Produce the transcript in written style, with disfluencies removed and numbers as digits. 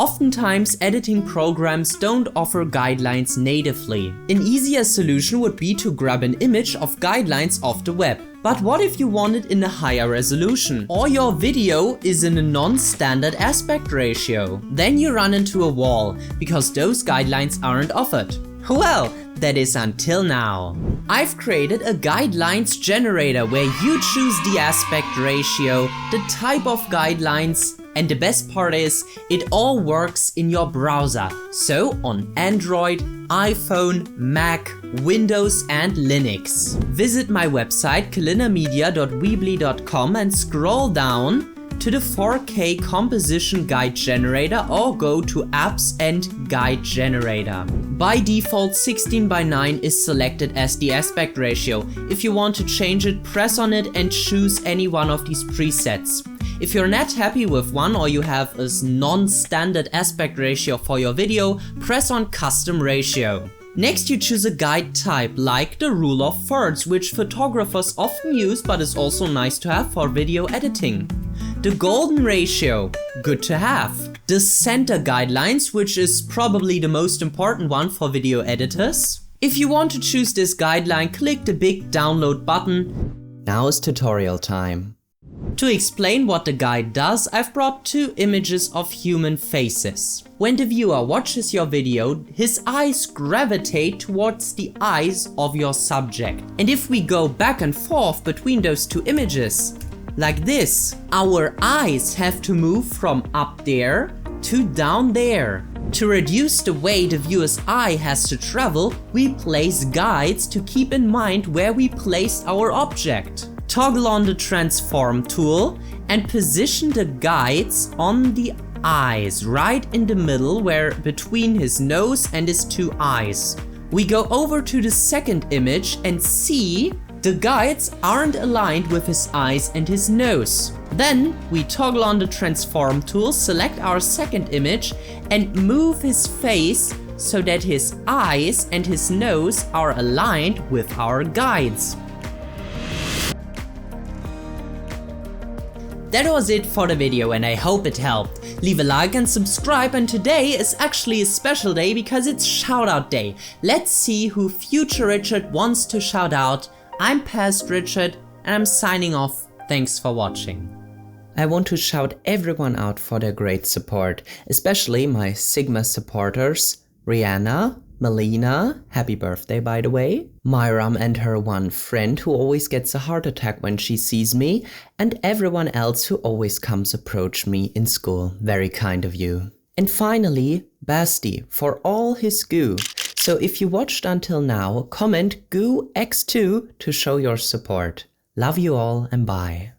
Oftentimes, editing programs don't offer guidelines natively. An easier solution would be to grab an image of guidelines off the web. But what if you want it in a higher resolution? Or your video is in a non-standard aspect ratio? Then you run into a wall, because those guidelines aren't offered. Well, that is until now. I've created a guidelines generator where you choose the aspect ratio, the type of guidelines, and the best part is, it all works in your browser. So on Android, iPhone, Mac, Windows and Linux. Visit my website kulinnamedia.weebly.com and scroll down to the 4K composition guide generator or go to apps and guide generator. By default 16:9 is selected as the aspect ratio. If you want to change it, press on it and choose any one of these presets. If you're not happy with one or you have a non-standard aspect ratio for your video, press on custom ratio. Next you choose a guide type like the rule of thirds, which photographers often use but is also nice to have for video editing. The golden ratio, good to have. The center guidelines, which is probably the most important one for video editors. If you want to choose this guideline, click the big download button. Now is tutorial time. To explain what the guide does, I've brought two images of human faces. When the viewer watches your video, his eyes gravitate towards the eyes of your subject. And if we go back and forth between those two images, like this, our eyes have to move from up there to down there. To reduce the way the viewer's eye has to travel, we place guides to keep in mind where we place our object. Toggle on the transform tool and position the guides on the eyes right in the middle, where between his nose and his two eyes. We go over to the second image and see the guides aren't aligned with his eyes and his nose. Then we toggle on the transform tool, select our second image and move his face so that his eyes and his nose are aligned with our guides. That was it for the video and I hope it helped. Leave a like and subscribe, and today is actually a special day because it's shoutout day. Let's see who future Richard wants to shout out. I'm past Richard and I'm signing off. Thanks for watching. I want to shout everyone out for their great support, especially my Sigma supporters, Rihanna, Melina, happy birthday by the way, Myram and her one friend who always gets a heart attack when she sees me, and everyone else who always comes approach me in school, very kind of you. And finally, Basti for all his goo. So if you watched until now, comment GooX2 to show your support. Love you all and bye.